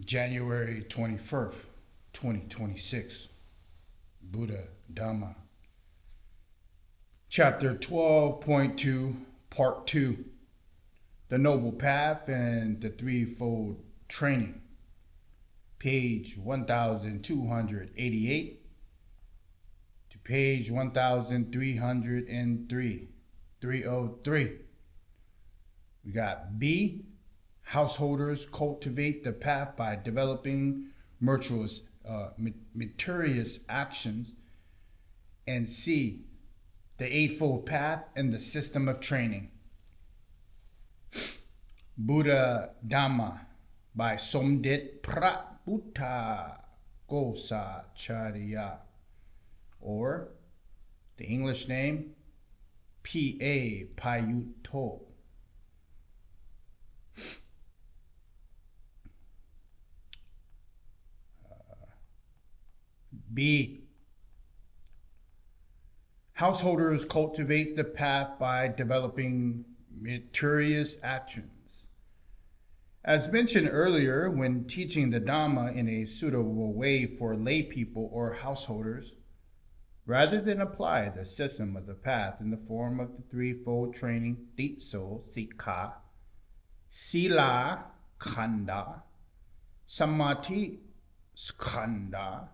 January 21st, 2026. Buddha Dhamma. Chapter 12.2, part 2. The Noble Path and the Threefold Training. Page 1288 to page 1303. 303. We got B. Householders cultivate the path by developing meritorious actions. And C. The Eightfold Path and the System of Training. Buddha Dhamma by Somdet Prat Buddha Gosacharya, or the English name P.A. Payutto. B. Householders cultivate the path by developing meritorious actions. As mentioned earlier, when teaching the Dhamma in a suitable way for lay people or householders, rather than apply the system of the path in the form of the threefold training, Titso, Sikha, Sila, Khanda, Samadhi, Skanda,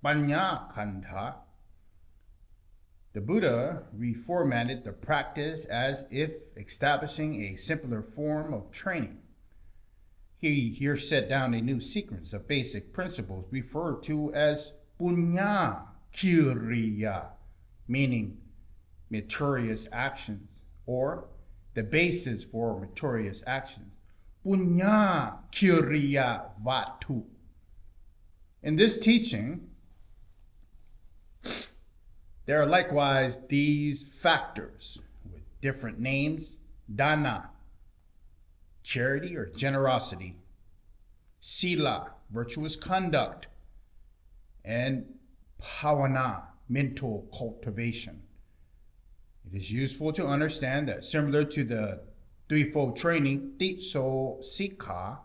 Panya, Khanda, the Buddha reformatted the practice as if establishing a simpler form of training. He here set down a new sequence of basic principles referred to as Punya Kiriya, meaning meritorious actions, or the basis for meritorious actions, Punya Kiriya Vatu. In this teaching, there are likewise these factors with different names: dana, charity or generosity; sila, virtuous conduct; and bhavana, mental cultivation. It is useful to understand that similar to the threefold training, Titso Sikha,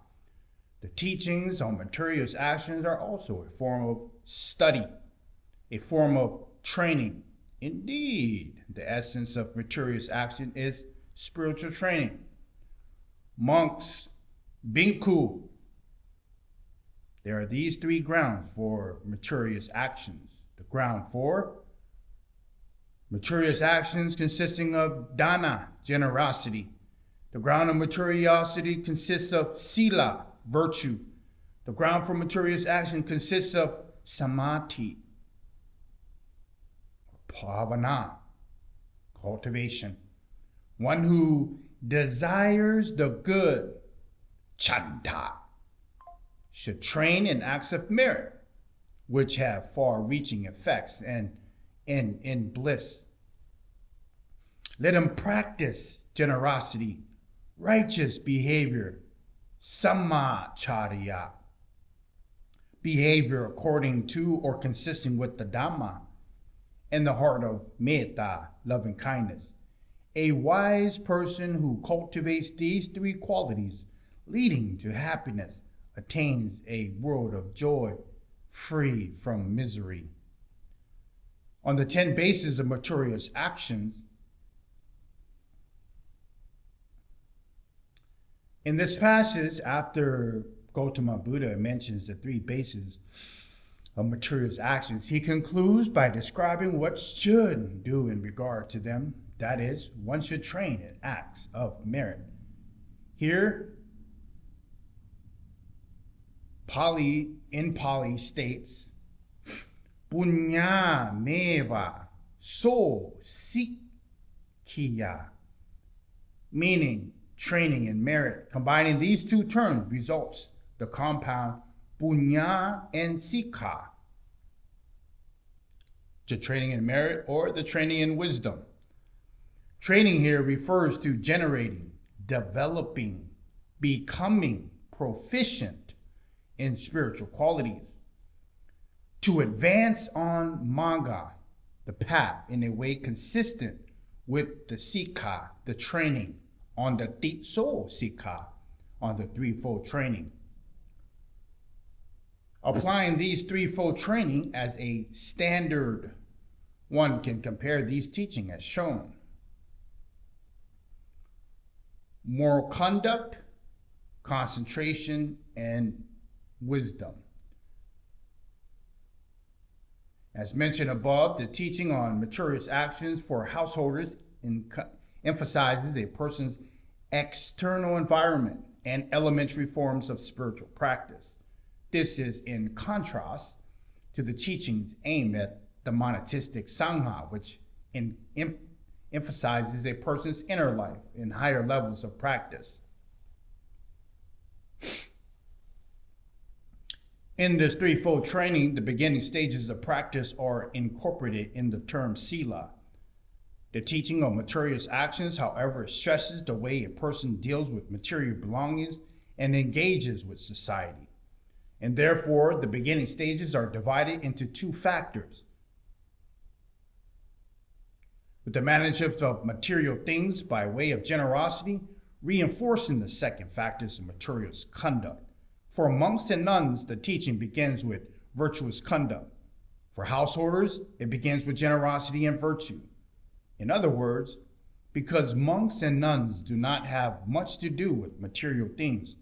the teachings on meritorious actions are also a form of study, a form of training. Indeed, the essence of meritorious action is spiritual training. Monks, bhikkhu, there are these three grounds for meritorious actions. The ground for meritorious actions consisting of dana, generosity. The ground of meritoriosity consists of sila, virtue. The ground for meritorious action consists of samadhi, bhavana, cultivation. One who desires the good, chanda, should train in acts of merit, which have far-reaching effects and end in bliss. Let him practice generosity, righteous behavior, sammacharya, behavior according to or consistent with the Dhamma, and the heart of metta, loving kindness. A wise person who cultivates these three qualities, leading to happiness, attains a world of joy, free from misery. On the 10 bases of meritorious actions, in this passage, after Gautama Buddha mentions the 3 bases of meritorious actions, he concludes by describing what should do in regard to them. That is, one should train in acts of merit. Here, Pali states, Punya meva so sikhiya, meaning training in merit. Combining these two terms results the compound punya and sikha, the training in merit or the training in wisdom. Training here refers to generating, developing, becoming proficient in spiritual qualities. To advance on Magga, the path, in a way consistent with the Sikha, the training, on the Titso Sikha, on the threefold training. Applying these threefold training as a standard, one can compare these teaching as shown. Moral conduct, concentration, and wisdom. As mentioned above, the teaching on meritorious actions for householders emphasizes a person's external environment and elementary forms of spiritual practice. This is in contrast to the teachings aimed at the monatistic Sangha, which emphasizes a person's inner life and higher levels of practice. In this threefold training, the beginning stages of practice are incorporated in the term sila. The teaching of meritorious actions, however, stresses the way a person deals with material belongings and engages with society. And therefore, the beginning stages are divided into two factors. With the management of material things by way of generosity, reinforcing the second factors of meritorious conduct. For monks and nuns, the teaching begins with virtuous conduct. For householders, it begins with generosity and virtue. In other words, because monks and nuns do not have much to do with material things,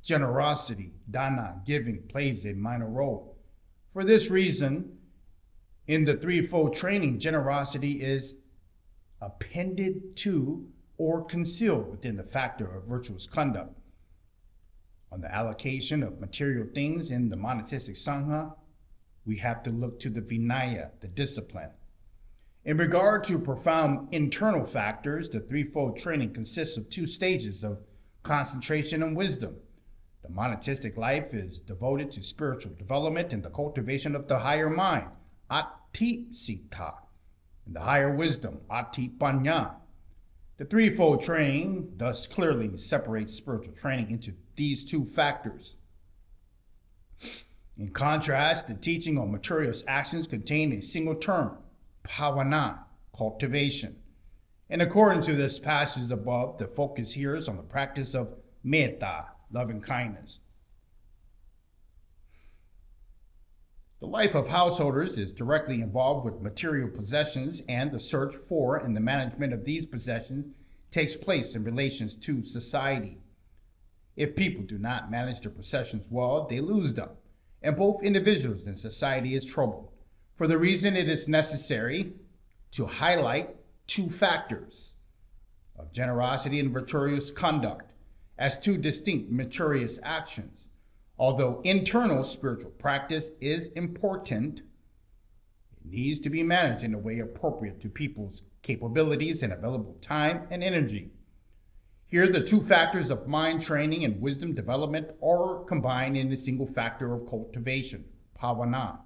generosity, dana, giving, plays a minor role. For this reason, in the threefold training, generosity is appended to or concealed within the factor of virtuous conduct. On the allocation of material things in the monastic Sangha, we have to look to the Vinaya, the discipline. In regard to profound internal factors, the threefold training consists of two stages of concentration and wisdom. The monastic life is devoted to spiritual development and the cultivation of the higher mind, ati sita, and the higher wisdom, ati panya. The threefold training thus clearly separates spiritual training into these two factors. In contrast, the teaching on meritorious actions contain a single term, bhavana, cultivation. In accordance to this passage above, the focus here is on the practice of metta, loving kindness. The life of householders is directly involved with material possessions, and the search for and the management of these possessions takes place in relations to society. If people do not manage their possessions well, they lose them, and both individuals and society is troubled. For the reason, it is necessary to highlight two factors of generosity and virtuous conduct as two distinct meritorious actions. Although internal spiritual practice is important, it needs to be managed in a way appropriate to people's capabilities and available time and energy. Here, the two factors of mind training and wisdom development are combined in a single factor of cultivation, bhavana.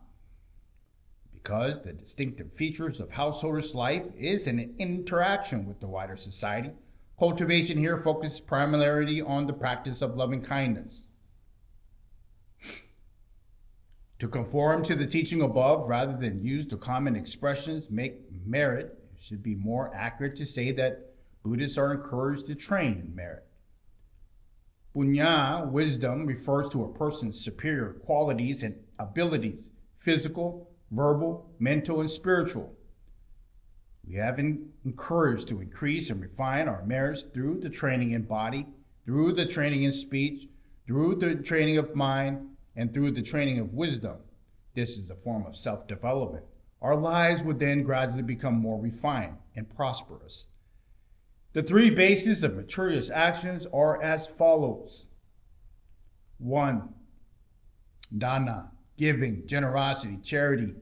Because the distinctive features of householders' life is an interaction with the wider society, cultivation here focuses primarily on the practice of loving kindness. To conform to the teaching above, rather than use the common expressions make merit, it should be more accurate to say that Buddhists are encouraged to train in merit. Punya, wisdom, refers to a person's superior qualities and abilities, physical, verbal, mental, and spiritual. We have been encouraged to increase and refine our merits through the training in body, through the training in speech, through the training of mind, and through the training of wisdom. This is a form of self-development. Our lives would then gradually become more refined and prosperous. The three bases of meritorious actions are as follows. 1. Dana, giving, generosity, charity.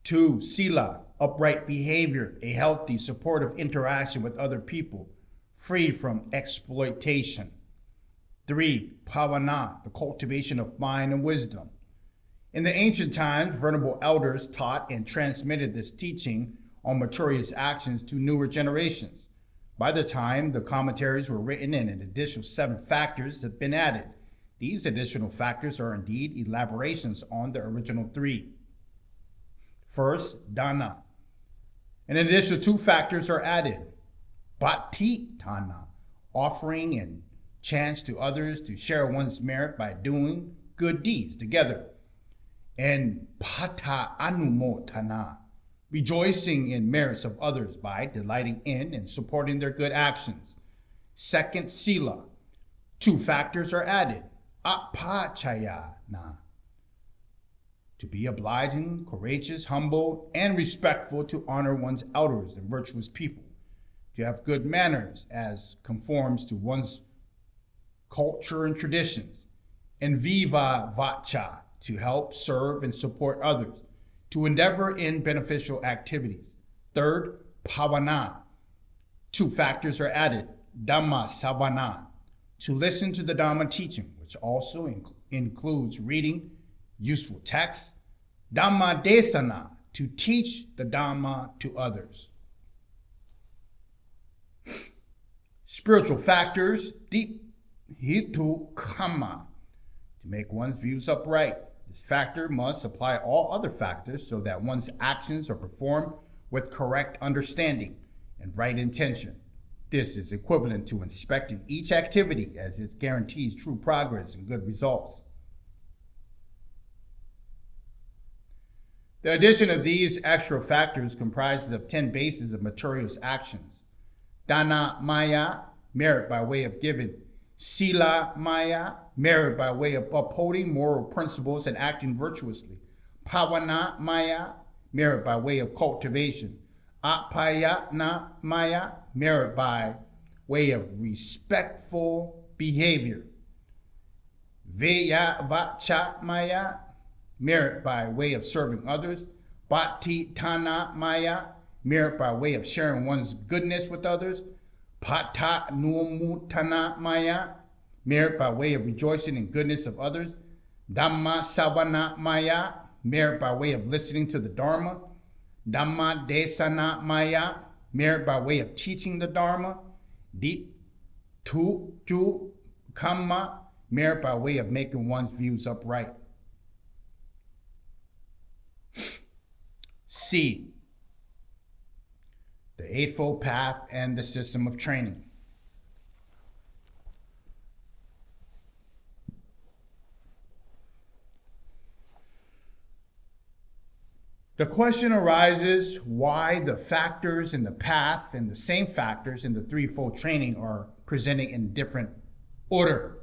2. Sila, upright behavior, a healthy, supportive interaction with other people, free from exploitation. 3. Bhavana, the cultivation of mind and wisdom. In the ancient times, venerable elders taught and transmitted this teaching on meritorious actions to newer generations. By the time the commentaries were written and an additional 7 factors have been added. These additional factors are indeed elaborations on the original 3. First, dana. An additional 2 factors are added. Bhati dana, offering and chance to others to share one's merit by doing good deeds together. And pata anumotana, rejoicing in merits of others by delighting in and supporting their good actions. Second, sila, 2 factors are added. Apachayana, to be obliging, courageous, humble, and respectful, to honor one's elders and virtuous people, to have good manners as conforms to one's culture and traditions, and viva vacha, to help, serve, and support others, to endeavor in beneficial activities. Third, pavana, 2 factors are added. Dhamma savana, to listen to the Dhamma teaching, which also includes reading useful texts. Dhamma desana, to teach the Dhamma to others. Spiritual factors, deep hitu kama, to make one's views upright. This factor must apply all other factors so that one's actions are performed with correct understanding and right intention. This is equivalent to inspecting each activity, as it guarantees true progress and good results. The addition of these extra factors comprises of 10 bases of materialist actions. Dana maya, merit by way of giving. Sila maya, merit by way of upholding moral principles and acting virtuously. Pavana maya, merit by way of cultivation. Apayana maya, merit by way of respectful behavior. Veya vacha maya, merit by way of serving others. Bhati tana maya, merit by way of sharing one's goodness with others. Pata numutana maya, merit by way of rejoicing in goodness of others. Dhamma savana maya, merit by way of listening to the Dharma. Dhamma desana maya, merit by way of teaching the Dharma. Deep tu kamma, merit by way of making one's views upright. C, the Eightfold Path and the system of training. The question arises why the factors in the path and the same factors in the threefold training are presented in different order.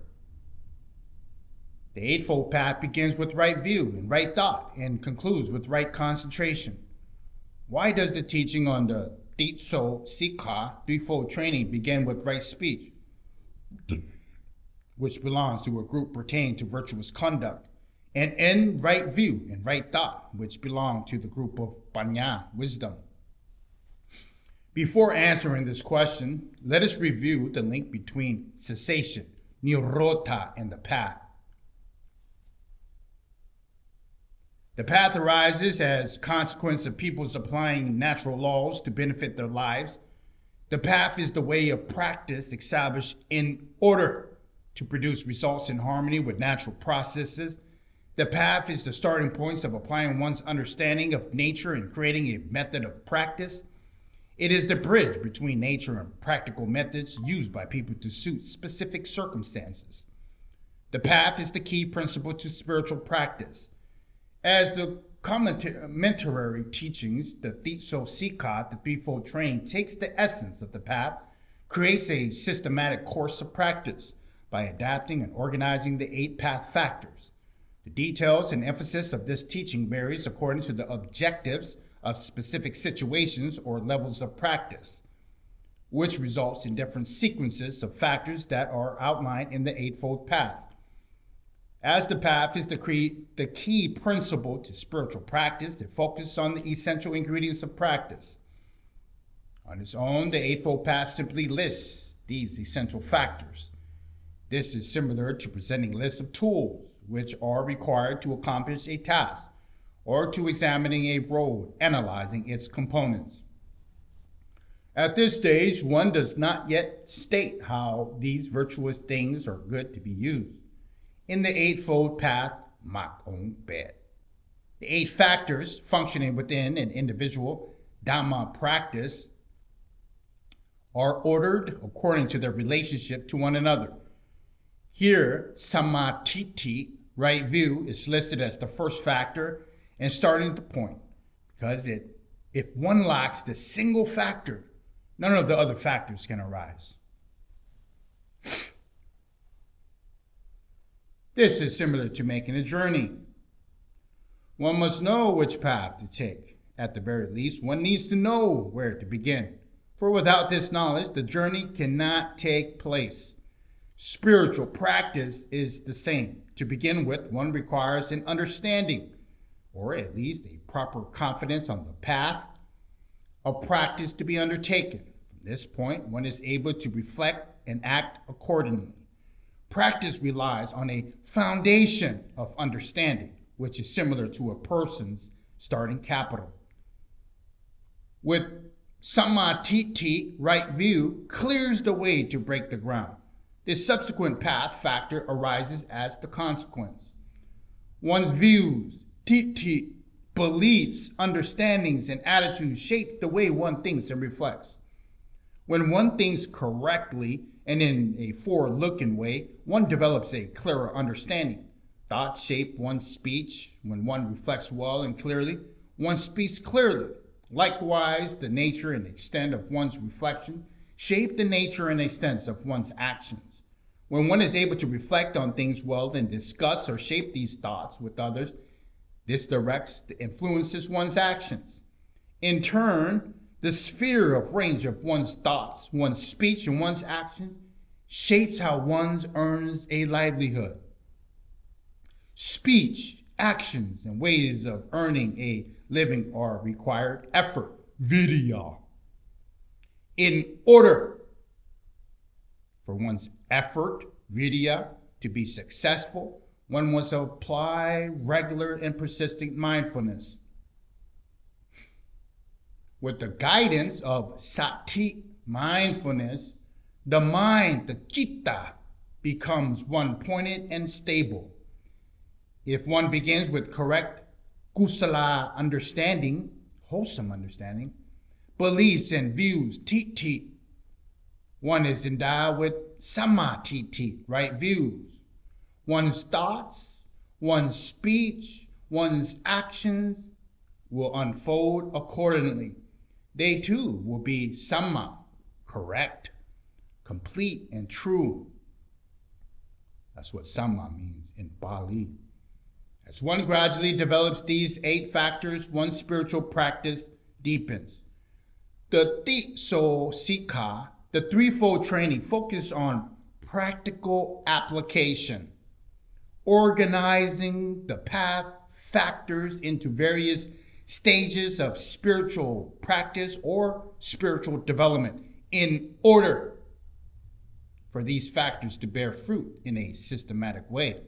The Eightfold Path begins with right view and right thought and concludes with right concentration. Why does the teaching on the Threefold Sikha, threefold training, begin with right speech, which belongs to a group pertaining to virtuous conduct, and end right view and right thought, which belong to the group of Panya, wisdom? Before answering this question, let us review the link between cessation, nirota, and the path. The path arises as consequence of people's applying natural laws to benefit their lives. The path is the way of practice established in order to produce results in harmony with natural processes. The path is the starting points of applying one's understanding of nature and creating a method of practice. It is the bridge between nature and practical methods used by people to suit specific circumstances. The path is the key principle to spiritual practice. As the commentary teachings, the Threefold Sikha, the threefold training, takes the essence of the path, creates a systematic course of practice by adapting and organizing the 8 path factors. The details and emphasis of this teaching varies according to the objectives of specific situations or levels of practice, which results in different sequences of factors that are outlined in the Eightfold Path. As the path is the key principle to spiritual practice, it focuses on the essential ingredients of practice. On its own, the Eightfold Path simply lists these essential factors. This is similar to presenting lists of tools which are required to accomplish a task, or to examining a road, analyzing its components. At this stage, one does not yet state how these virtuous things are good to be used. In the Eightfold Path, the 8 factors functioning within an individual Dhamma practice are ordered according to their relationship to one another. Here, samatiti right view is listed as the first factor and starting the point, because if one lacks the single factor, none of the other factors can arise. This is similar to making a journey. One must know which path to take. At the very least, one needs to know where to begin. For without this knowledge, the journey cannot take place. Spiritual practice is the same. To begin with, one requires an understanding, or at least a proper confidence on the path of practice to be undertaken. From this point, one is able to reflect and act accordingly. Practice relies on a foundation of understanding, which is similar to a person's starting capital. With Sammatiti, right view clears the way to break the ground. This subsequent path factor arises as the consequence. One's views, titi, beliefs, understandings, and attitudes shape the way one thinks and reflects. When one thinks correctly and in a forward-looking way, one develops a clearer understanding. Thoughts shape one's speech. When one reflects well and clearly, one speaks clearly. Likewise, the nature and extent of one's reflection shape the nature and extent of one's actions. When one is able to reflect on things well and discuss or shape these thoughts with others, this directs, influences one's actions. In turn, the sphere of range of one's thoughts, one's speech, and one's actions shapes how one earns a livelihood. Speech, actions, and ways of earning a living are required effort, vidya. In order for one's effort, vidya, to be successful, one must apply regular and persistent mindfulness. With the guidance of sati, mindfulness, the mind, the citta, becomes one-pointed and stable. If one begins with correct kusala understanding, wholesome understanding, beliefs and views, titi, one is endowed with sammatiti, right views. One's thoughts, one's speech, one's actions will unfold accordingly. They too will be samma, correct, complete, and true. That's what samma means in Pali. As one gradually develops these 8 factors, one's spiritual practice deepens. The Tiso Sikha, the threefold training, focuses on practical application, organizing the path factors into various stages of spiritual practice or spiritual development in order for these factors to bear fruit in a systematic way.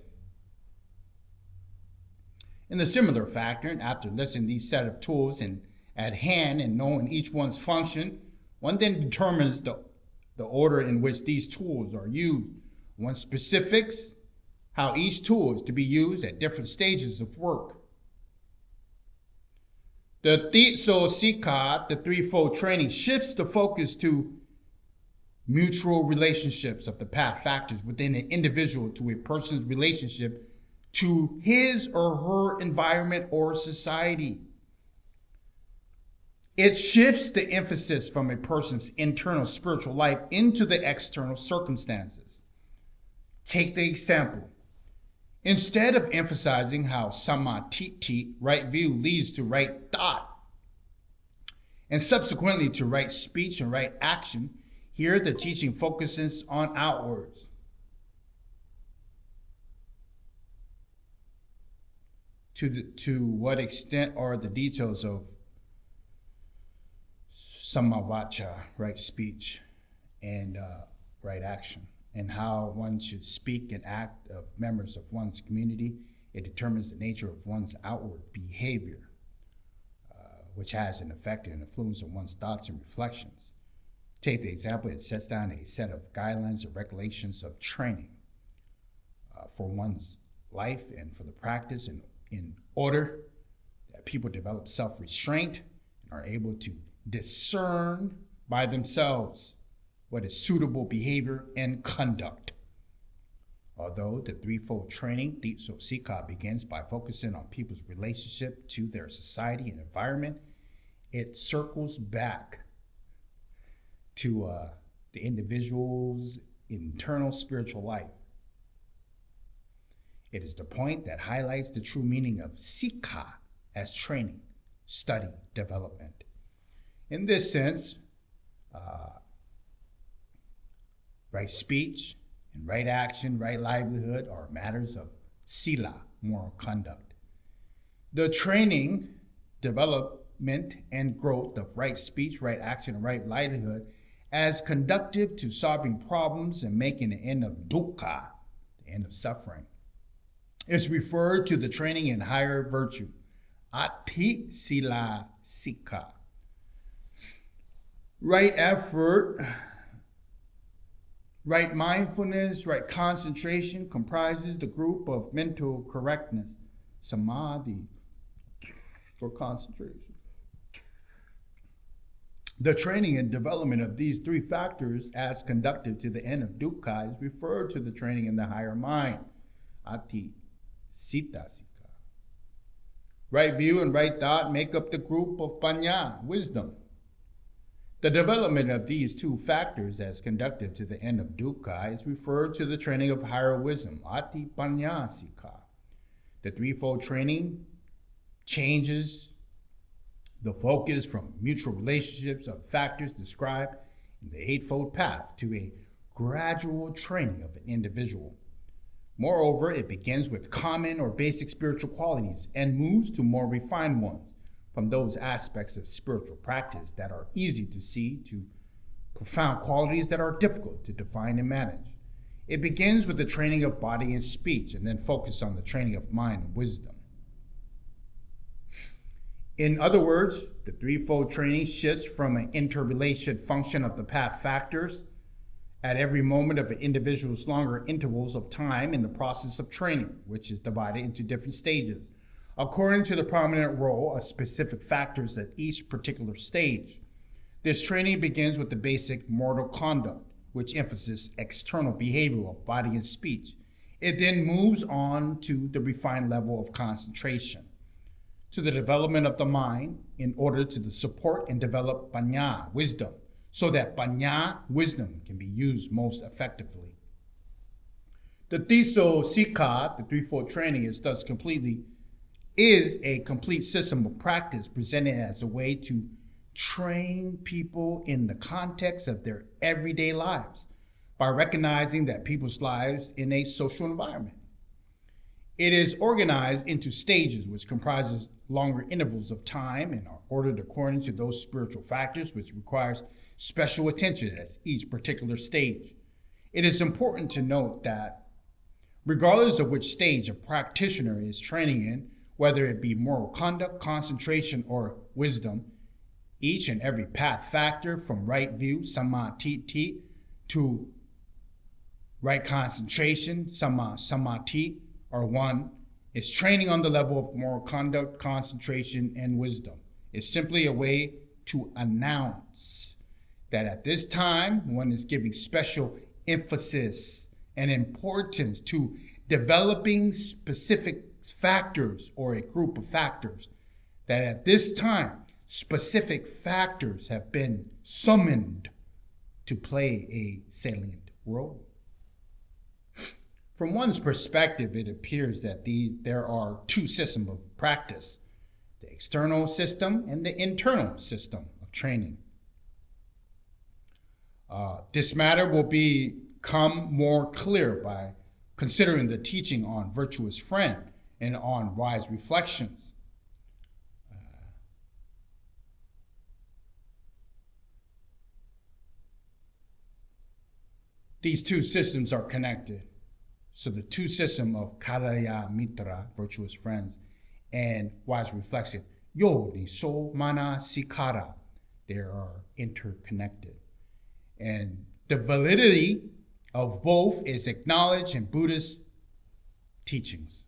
In the similar factor, after listing these set of tools at hand and knowing each one's function, one then determines the order in which these tools are used. One specifics how each tool is to be used at different stages of work. The Tiso Sikha, the threefold training, shifts the focus to mutual relationships of the path factors within an individual to a person's relationship to his or her environment or society. It shifts the emphasis from a person's internal spiritual life into the external circumstances. Take the example. Instead of emphasizing how sammatiti, right view, leads to right thought, and subsequently to right speech and right action, here the teaching focuses on outwards. To what extent are the details of sammavacha, right speech, and right action, and how one should speak and act of members of one's community? It determines the nature of one's outward behavior, which has an effect and influence on one's thoughts and reflections. Take the example, it sets down a set of guidelines and regulations of training for one's life and for the practice in order that people develop self-restraint and are able to discern by themselves what is suitable behavior and conduct. Although the threefold training, Threefold Sika, begins by focusing on people's relationship to their society and environment, it circles back to the individual's internal spiritual life. It is the point that highlights the true meaning of Sika as training, study, development. In this sense, right speech and right action, right livelihood are matters of sila, moral conduct. The training, development, and growth of right speech, right action, and right livelihood as conducive to solving problems and making the end of dukkha, the end of suffering, is referred to the training in higher virtue, ati sila sika. Right effort, right mindfulness, right concentration comprises the group of mental correctness, samadhi, or concentration. The training and development of these three factors as conducive to the end of dukkha is referred to the training in the higher mind, ati sita sika. Right view and right thought make up the group of panya, wisdom. The development of these two factors as conducive to the end of dukkha is referred to the training of higher wisdom, ati panya sika. The threefold training changes the focus from mutual relationships of factors described in the Eightfold Path to a gradual training of an individual. Moreover, it begins with common or basic spiritual qualities and moves to more refined ones, from those aspects of spiritual practice that are easy to see to profound qualities that are difficult to define and manage. It begins with the training of body and speech and then focuses on the training of mind and wisdom. In other words, the threefold training shifts from an interrelated function of the path factors at every moment of an individual's longer intervals of time in the process of training, which is divided into different stages, according to the prominent role of specific factors at each particular stage. This training begins with the basic mortal conduct, which emphasizes external behavior of body and speech. It then moves on to the refined level of concentration, to the development of the mind in order to support and develop panya, wisdom, so that panya, wisdom, can be used most effectively. The Threefold Sika, the threefold training, is thus a complete system of practice presented as a way to train people in the context of their everyday lives by recognizing that people's lives in a social environment. It is organized into stages, which comprises longer intervals of time and are ordered according to those spiritual factors which requires special attention at each particular stage. It is important to note that regardless of which stage a practitioner is training in, whether it be moral conduct, concentration, or wisdom, each and every path factor from right view, samadhi, to right concentration, samadhi, or one, is training on the level of moral conduct, concentration, and wisdom. It's simply a way to announce that at this time, one is giving special emphasis and importance to developing specific factors or a group of factors, that at this time, specific factors have been summoned to play a salient role. From one's perspective, it appears that there are two systems of practice, the external system and the internal system of training. This matter will become more clear by considering the teaching on virtuous friend and on wise reflections. These two systems are connected. So the two systems of Kalaya Mitra, virtuous friends, and wise reflection, Yodi, So, Mana, Sikara, they are interconnected. And the validity of both is acknowledged in Buddhist teachings.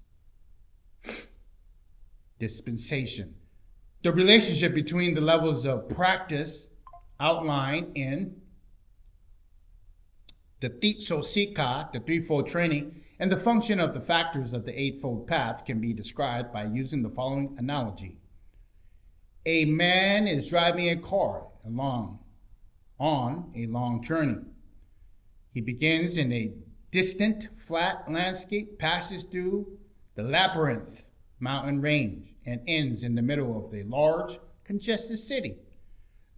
Dispensation. The relationship between the levels of practice outlined in the Threefold Sika, the threefold training, And the function of the factors of the eightfold path can be described by using the following analogy. A man is driving a car on a long journey. He begins in a distant, flat landscape, passes through the labyrinth mountain range, and ends in the middle of a large, congested city.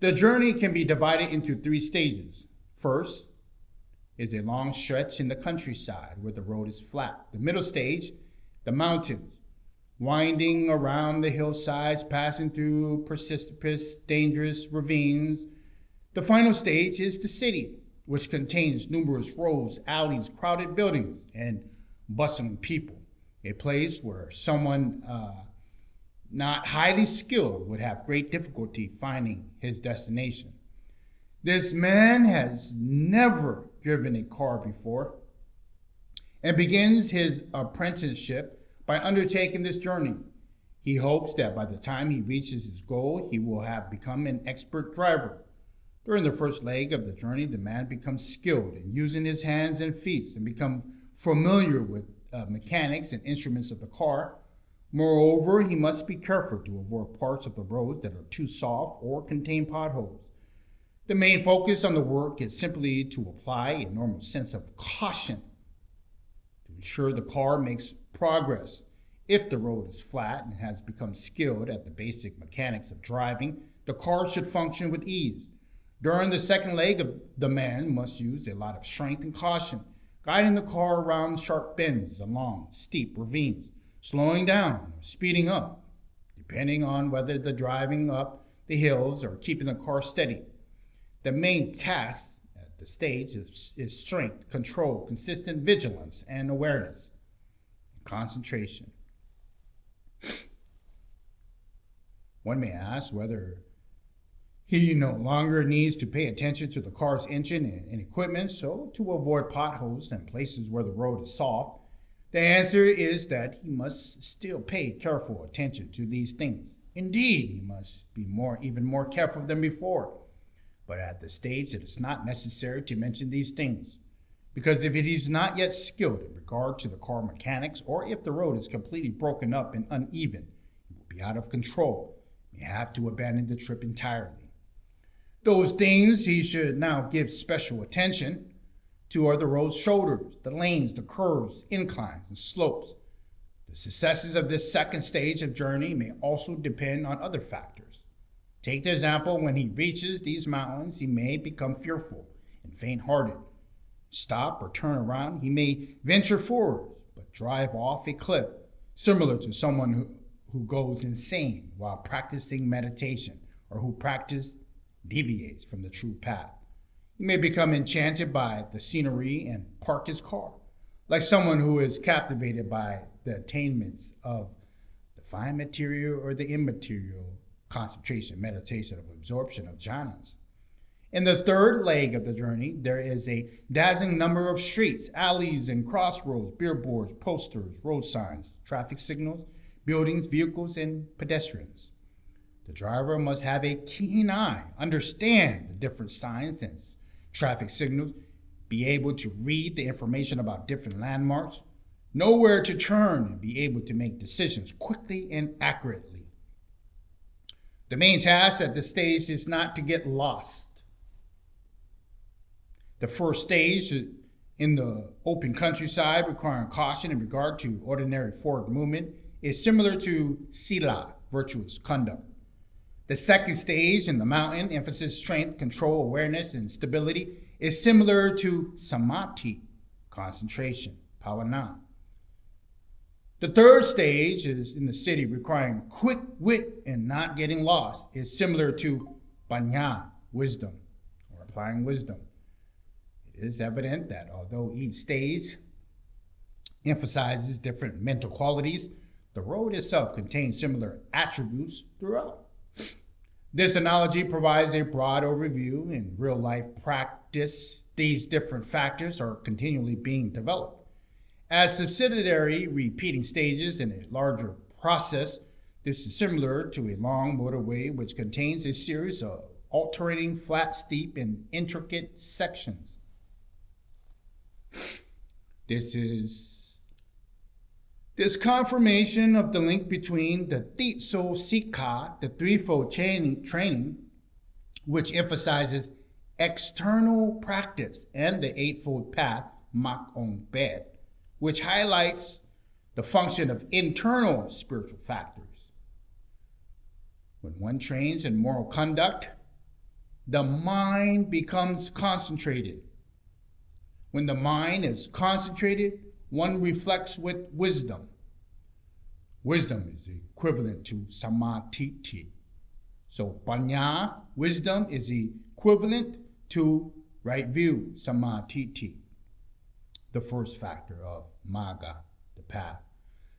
The journey can be divided into 3 stages. First is a long stretch in the countryside where the road is flat. The middle stage, the mountains, winding around the hillsides, passing through precipitous, dangerous ravines. The final stage is the city, which contains numerous roads, alleys, crowded buildings, and bustling people. A place where someone not highly skilled would have great difficulty finding his destination. This man has never driven a car before and begins his apprenticeship by undertaking this journey. He hopes that by the time he reaches his goal, he will have become an expert driver. During the first leg of the journey, the man becomes skilled in using his hands and feet and become familiar with mechanics and instruments of the car. Moreover, he must be careful to avoid parts of the roads that are too soft or contain potholes. The main focus on the work is simply to apply a normal sense of caution to ensure the car makes progress. If the road is flat and has become skilled at the basic mechanics of driving, the car should function with ease. During the second leg, the man must use a lot of strength and caution, guiding the car around sharp bends along steep ravines, slowing down or speeding up, depending on whether the driving up the hills or keeping the car steady. The main task at the stage is strength, control, consistent vigilance, and awareness, concentration. One may ask whether he no longer needs to pay attention to the car's engine and equipment, so to avoid potholes and places where the road is soft. The answer is that he must still pay careful attention to these things. Indeed, he must be even more careful than before. But at this stage, it is not necessary to mention these things, because if he is not yet skilled in regard to the car mechanics, or if the road is completely broken up and uneven, he will be out of control. He may have to abandon the trip entirely. Those things he should now give special attention to are the road's shoulders, the lanes, the curves, inclines, and slopes. The successes of this second stage of journey may also depend on other factors. Take the example, when he reaches these mountains, he may become fearful and faint-hearted. Stop or turn around, he may venture forward, but drive off a cliff, similar to someone who goes insane while practicing meditation, or who deviates from the true path. He may become enchanted by the scenery and park his car, like someone who is captivated by the attainments of the fine material or the immaterial concentration, meditation of absorption of jhanas. In the third leg of the journey, there is a dazzling number of streets, alleys, and crossroads, billboards, posters, road signs, traffic signals, buildings, vehicles, and pedestrians. The driver must have a keen eye, understand the different signs and traffic signals, be able to read the information about different landmarks, know where to turn, and be able to make decisions quickly and accurately. The main task at this stage is not to get lost. The first stage in the open countryside, requiring caution in regard to ordinary forward movement, is similar to sila, virtuous conduct. The second stage in the mountain, emphasis, strength, control, awareness, and stability, is similar to samadhi, concentration, bhavana. The third stage is in the city, requiring quick wit and not getting lost, is similar to panya, wisdom, or applying wisdom. It is evident that although each stage emphasizes different mental qualities, the road itself contains similar attributes throughout. This analogy provides a broad overview. In real-life practice, these different factors are continually being developed. As subsidiary repeating stages in a larger process, this is similar to a long motorway which contains a series of alternating flat, steep, and intricate sections. This is This confirmation of the link between the Titso Sikha, the threefold training, which emphasizes external practice, and the eightfold path, Mak On Bed, which highlights the function of internal spiritual factors. When one trains in moral conduct, the mind becomes concentrated. When the mind is concentrated, one reflects with wisdom. Wisdom is equivalent to samadhi. So panya, wisdom, is equivalent to right view, samadhi, the first factor of magga, the path.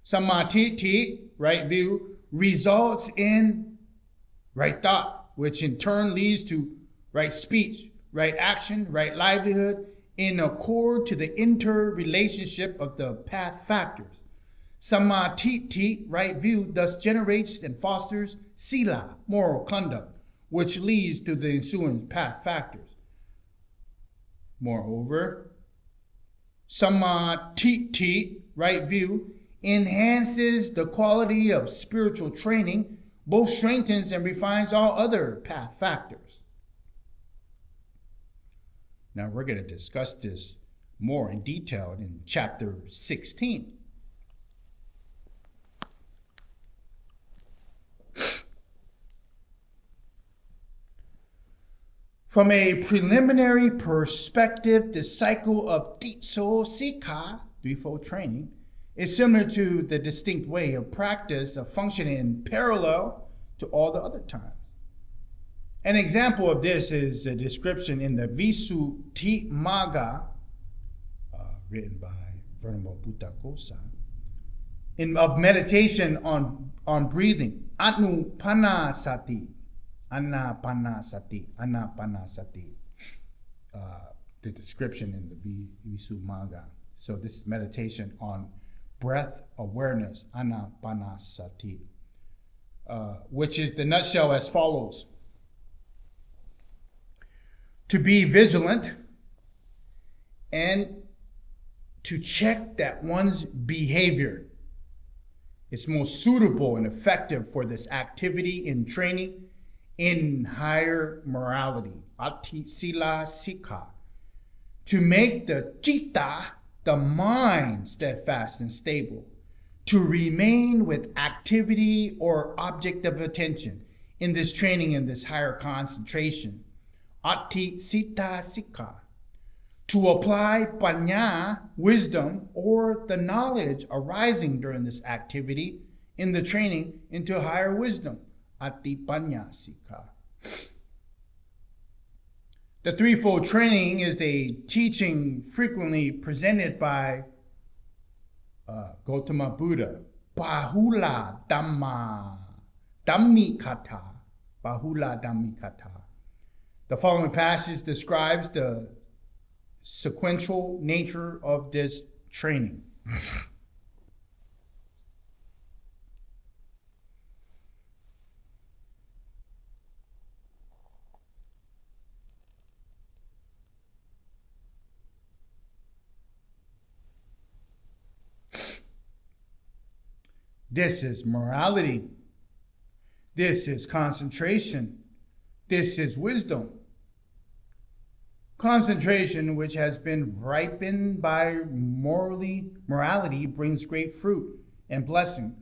Samadhi, right view, results in right thought, which in turn leads to right speech, right action, right livelihood, in accord to the interrelationship of the path factors. Samadhi, right view, thus generates and fosters sila, moral conduct, which leads to the ensuing path factors. Moreover, samadhi, right view, enhances the quality of spiritual training, both strengthens and refines all other path factors. Now we're going to discuss this more in detail in chapter 16. From a preliminary perspective, the cycle of Titso Sikha, threefold training, is similar to the distinct way of practice of functioning in parallel to all the other times. An example of this is a description in the Visuddhimagga, written by Venerable Buddhakosa, of meditation on breathing, Anupanasati, Anapanasati, Anapanasati, the description in the Visuddhimagga. So this is meditation on breath awareness, Anapanasati, which is the nutshell as follows. To be vigilant and to check that one's behavior is most suitable and effective for this activity in training in higher morality, Ati Sila Sikha, to make the citta, the mind, steadfast and stable, to remain with activity or object of attention in this training, in this higher concentration, Ati Sita Sikha, to apply panya, wisdom, or the knowledge arising during this activity in the training into higher wisdom, Ati Panya Sikha. The threefold training is a teaching frequently presented by Gautama Buddha, Bahula Dhammikatha, Bahula Dhammikatha. The following passage describes the sequential nature of this training. This is morality. This is concentration. This is wisdom. Concentration, which has been ripened by morality, brings great fruit and blessing.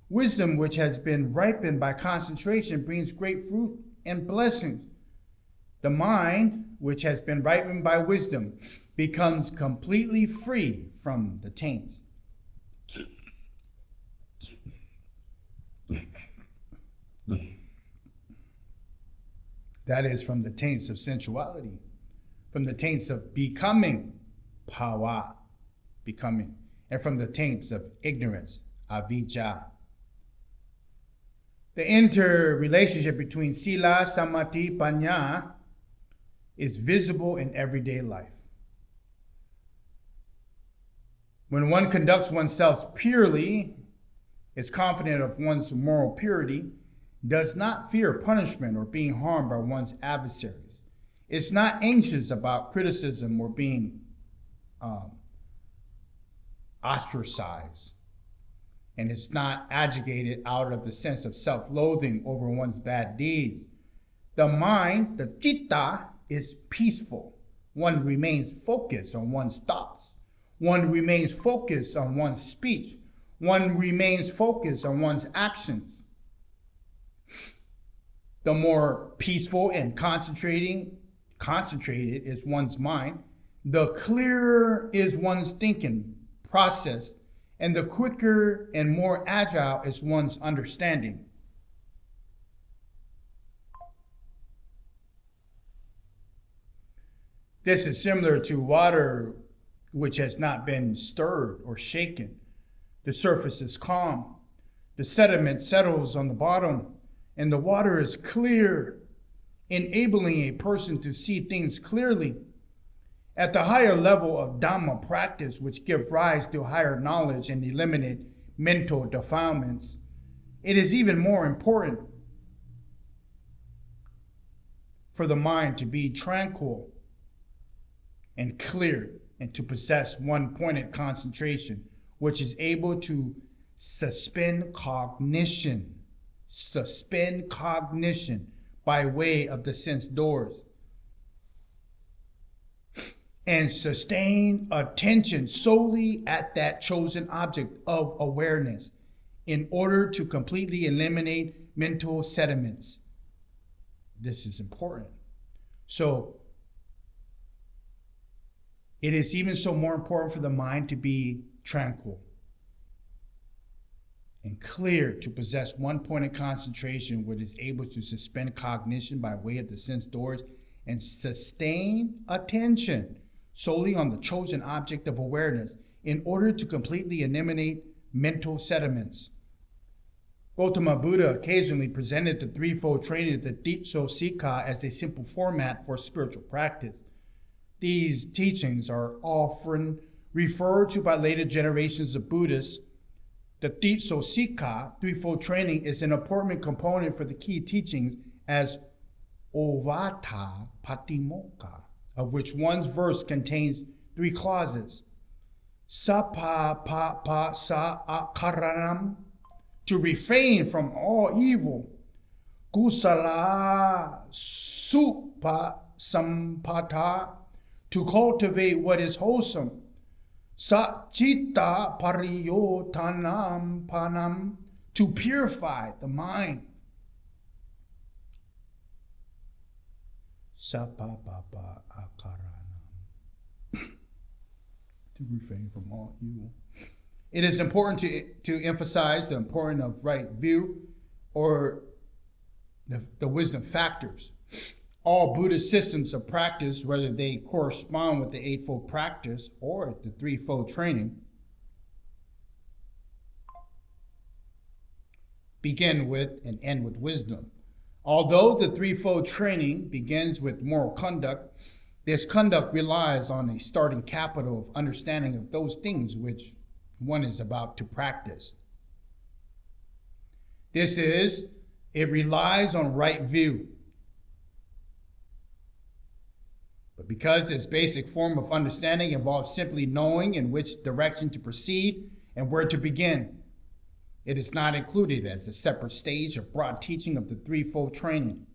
Wisdom, which has been ripened by concentration, brings great fruit and blessings. The mind, which has been ripened by wisdom, becomes completely free from the taints. That is, from the taints of sensuality, from the taints of becoming, bhava, becoming, and from the taints of ignorance, avijja. The interrelationship between sila, samadhi, panya is visible in everyday life. When one conducts oneself purely, is confident of one's moral purity, does not fear punishment or being harmed by one's adversaries, is not anxious about criticism or being ostracized, and is not agitated out of the sense of self-loathing over one's bad deeds. The mind, the citta, is peaceful. One remains focused on one's thoughts. One remains focused on one's speech. One remains focused on one's actions. The more peaceful and concentrated is one's mind, the clearer is one's thinking process, and the quicker and more agile is one's understanding. This is similar to water which has not been stirred or shaken. The surface is calm. The sediment settles on the bottom, and the water is clear, enabling a person to see things clearly. At the higher level of Dhamma practice, which give rise to higher knowledge and eliminate mental defilements, it is even more important for the mind to be tranquil and clear, and to possess one-pointed concentration, which is able to suspend cognition by way of the sense doors, and sustain attention solely at that chosen object of awareness in order to completely eliminate mental sediments. This is important. So, it is even so more important for the mind to be tranquil and clear, to possess one-pointed concentration, which is able to suspend cognition by way of the sense doors and sustain attention solely on the chosen object of awareness in order to completely eliminate mental sediments. Gautama Buddha occasionally presented the threefold training of the Ditso Sikha as a simple format for spiritual practice. These teachings are often referred to by later generations of Buddhists. The Ditso Sikha, threefold training, is an important component for the key teachings as Ovata Patimokkha, of which one's verse contains 3 clauses. Sapa pa pa sa akaranam, to refrain from all evil. Kusala supa sampata, to cultivate what is wholesome. Satchita pariyotanam panam, to purify the mind. Sapapapa akaranam, to refrain from all evil. It is important to emphasize the importance of right view, or the wisdom factors. All Buddhist systems of practice, whether they correspond with the Eightfold Practice or the Threefold Training, begin with and end with wisdom. Although the Threefold Training begins with moral conduct, this conduct relies on a starting capital of understanding of those things which one is about to practice. It relies on right view. But because this basic form of understanding involves simply knowing in which direction to proceed and where to begin, it is not included as a separate stage or broad teaching of the Threefold Training.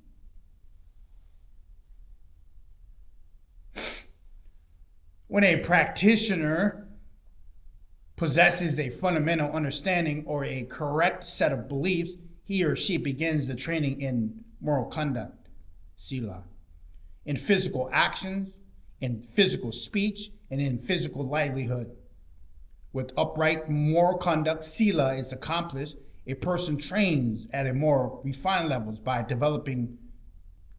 When a practitioner possesses a fundamental understanding or a correct set of beliefs, he or she begins the training in moral conduct, sila, in physical actions, in physical speech, and in physical livelihood. With upright moral conduct, sila is accomplished. A person trains at a more refined levels by developing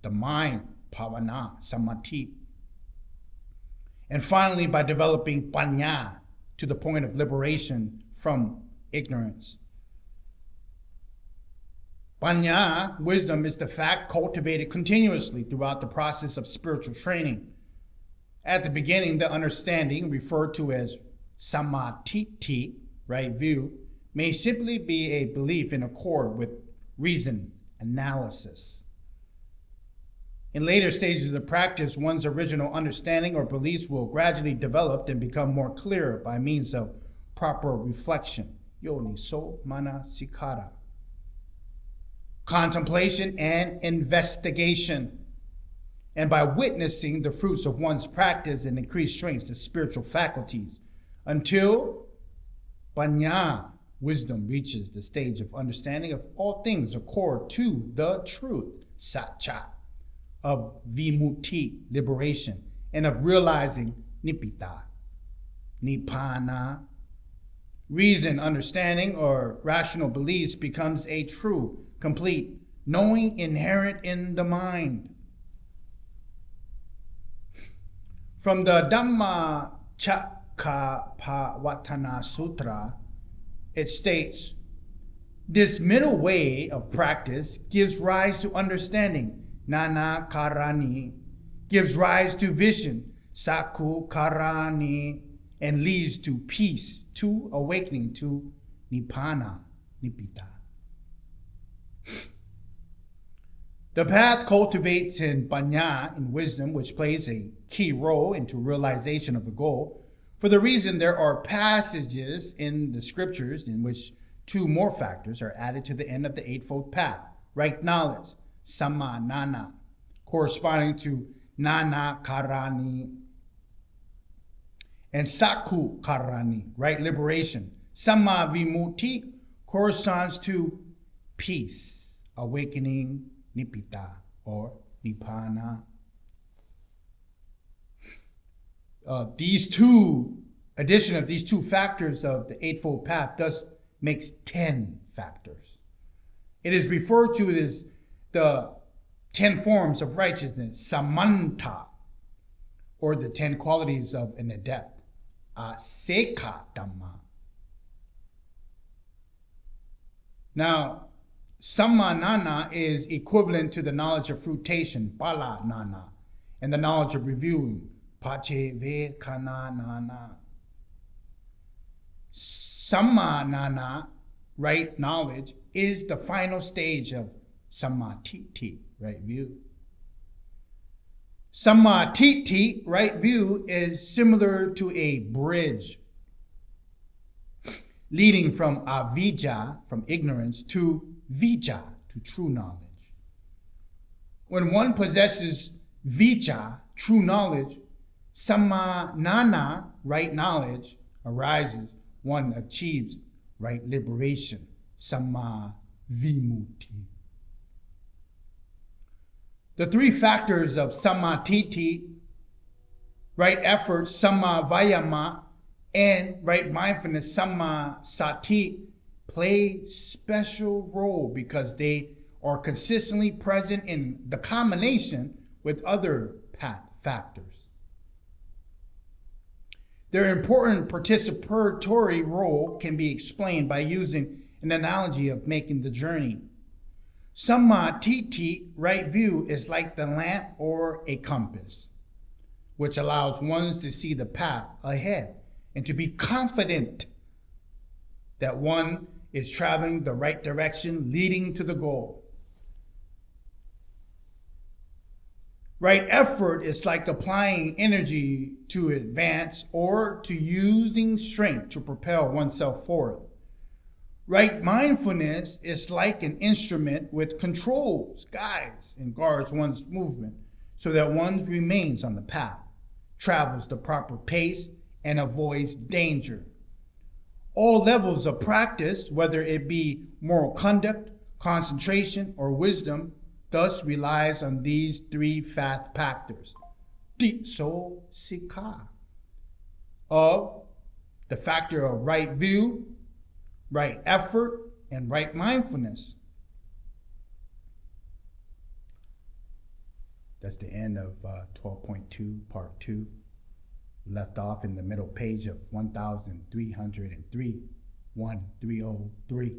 the mind, bhavana, samadhi, and finally by developing panya to the point of liberation from ignorance. Panya, wisdom, is the fact cultivated continuously throughout the process of spiritual training. At the beginning, the understanding, referred to as samadhi, right view, may simply be a belief in accord with reason analysis. In later stages of practice, one's original understanding or beliefs will gradually develop and become more clear by means of proper reflection Yoniso manasikara. Contemplation and investigation. And by witnessing the fruits of one's practice and increased strengths of spiritual faculties, until Panya, wisdom, reaches the stage of understanding of all things accord to the truth, Satcha, of Vimutti, liberation, and of realizing Nibbita, Nibbana. Reason, understanding, or rational beliefs becomes a true, complete knowing inherent in the mind. From the Dhamma Chakkappavatthana Sutra, it states, this middle way of practice gives rise to understanding, Nana Karani, gives rise to vision, Sakku Karani, and leads to peace, to awakening, to Nibbana, Nibbita. The path cultivates in Panya, in wisdom, which plays a key role into realization of the goal. For the reason there are passages in the scriptures in which two more factors are added to the end of the Eightfold Path. Right knowledge, Samma Nana, corresponding to Nana Karani, and Sakku Karani, right liberation. Samma Vimutti corresponds to peace, awakening, Nibbita, or Nibbana. Addition of these two factors of the Eightfold Path thus makes 10 factors. It is referred to as the 10 forms of righteousness, Samanta, or the 10 qualities of an adept, Aseka Dhamma. Now, Samma Nana is equivalent to the knowledge of fruitation, Bala Nana, and the knowledge of reviewing, Pache Nana. Samma Nana, right knowledge, is the final stage of Sammatiti, right view. Sammatiti, right view, is similar to a bridge leading from avidya, from ignorance, to vijja, to true knowledge. When one possesses vijja, true knowledge, Samma Nana, right knowledge, arises, one achieves right liberation, Samma Vimutti. The three factors of Sammatiti, right effort, Samma Vayama, and right mindfulness, Samma Sati, play special role because they are consistently present in the combination with other path factors. Their important participatory role can be explained by using an analogy of making the journey. Sammatiti, right view, is like the lamp or a compass, which allows one to see the path ahead and to be confident that one is traveling the right direction, leading to the goal. Right effort is like applying energy to advance or to using strength to propel oneself forward. Right mindfulness is like an instrument with controls, guides, and guards one's movement so that one remains on the path, travels the proper pace, and avoids danger. All levels of practice, whether it be moral conduct, concentration, or wisdom, thus relies on these three factors. So Sikha, of the factor of right view, right effort, and right mindfulness. That's the end of 12.2, part 2. Left off in the middle page of 1303, 1303.